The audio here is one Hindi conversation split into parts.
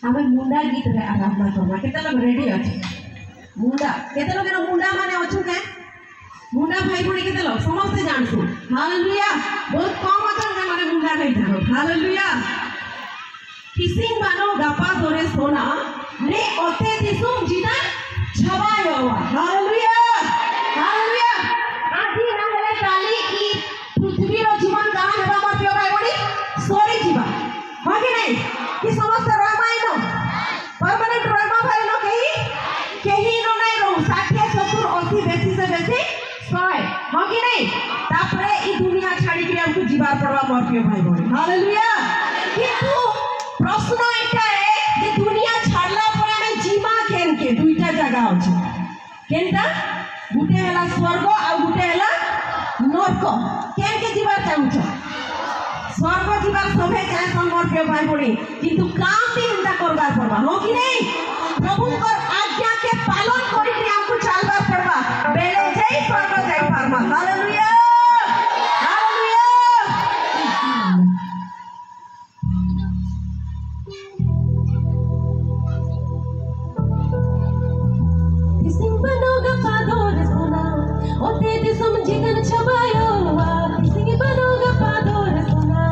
आमे मुंडा गीत रे आराधना करबा केते लोग रेडी अछि मुंडा केते लोग मुंडा माने अछु के मुंडा भाई बड़ी केते लोग समस्त जानसु हालेलुया बहुत कम अछन के माने मुंडा नहीं जानो हालेलुया किसिंग बानो गपा दोरे सोना ने ओते दिसुम जीना छवायो हालेलुया हालेलुया आधी ना हेले काली की पृथ्वी रो जीवन का हेबा मत भाई बड़ी सोरी जीवा हो कि नहीं कि समस्त रामायण परमानेंट रामा भाई नो केही नो नहीं रो 60 70 80 बेसी से बेसी 100 हो कि नहीं तापरे ई दुनिया छाड़ी के हमको जीवा पड़वा मोर प्रिय भाई बड़ी हालेलुया किंतु प्रश्न एटा है कि दुनिया छाड़ला पर हमें जीवा केन के दुईटा जगह अछि केनटा गुटे हला स्वर्ग आ गुटे हला नरक केन के जीवा चाहू स्वर्ग जीवार सभे चाहे संबर प्रिय भाई बड़ी किंतु काम भी चिंता करबा पड़बा हो कि नहीं प्रभु कर आज्ञा के पालन करी के हमको चलबा पड़बा बेले जाई स्वर्ग जाई पारमा हालेलुया हालेलुया किसिम बनोगा पादोर सोना ओते दिसम जीवन छबायो किसिम बनोगा पादोर सोना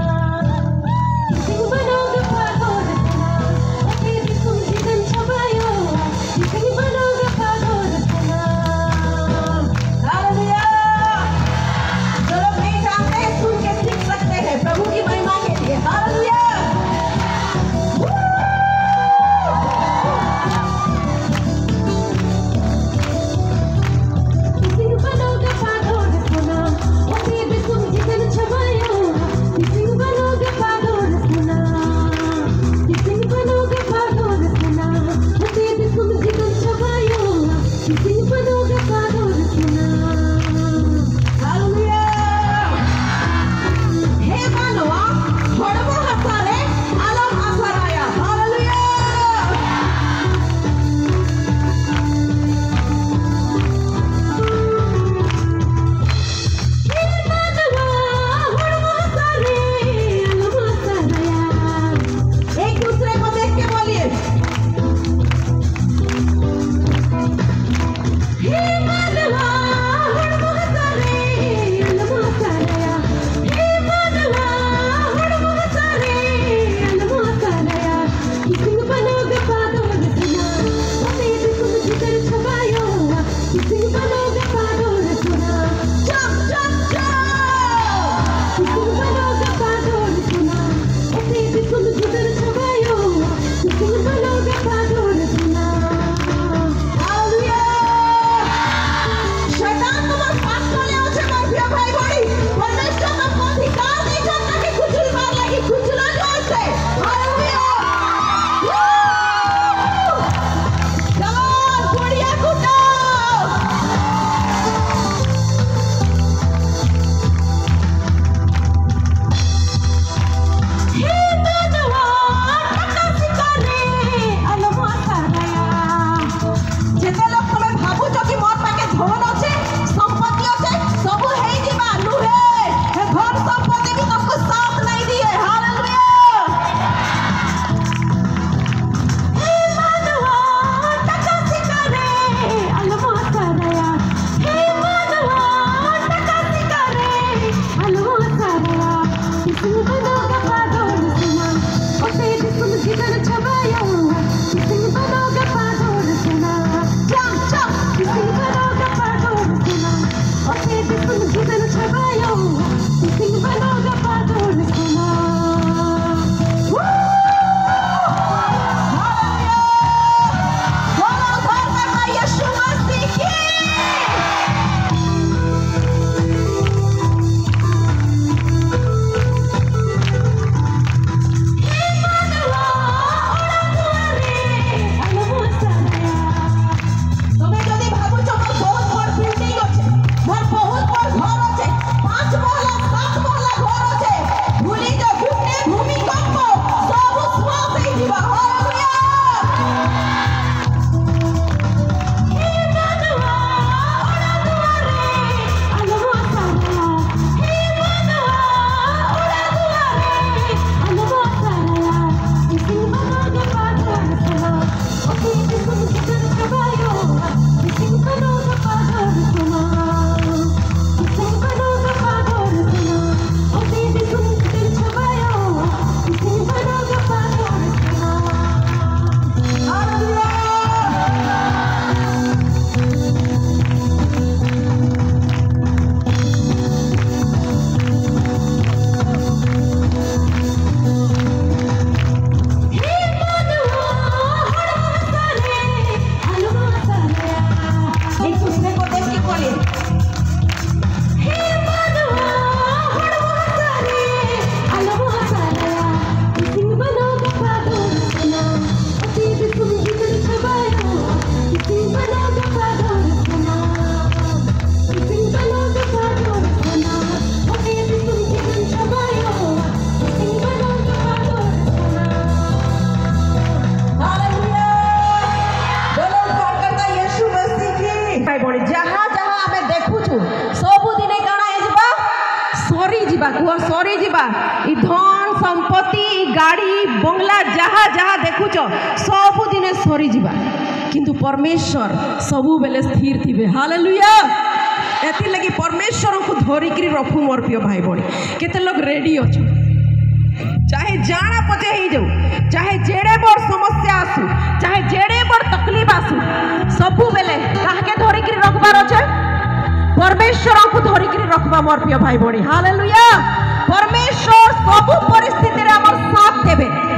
किसिम बनोगा पादोर सोना ओते दिसम जीवन छबायो किसिम बनोगा पादोर सोना हालेलुया जो लोग नहीं जानते हैं सुन के सीख सकते हैं प्रभु की महिमा के लिए हालेलुया सरी जीवा ई धन संपत्ति गाड़ी बंगला जहा जहा देखुच सब दिन सरी जीवा किंतु परमेश्वर सबु बेले स्थिर थिबे। हालेलुया। एति लगी परमेश्वर को धरिकी रखू मोर प्रिय भाई भणी केते लोग रेडी अछु चाहे जाना पचे ही जाऊ चाहे जेड़े बड़ समस्या आसू चाहे जेड़े बड़ तकलीफ आसू सबु बेले काहे धरिकी रखबार अछि परमेश्वर को धरिकी रखबा मोर प्रिय भाई भणी। हालेलुया। परमेश्वर सबु परिस्थिति रे हमर साथ देबे।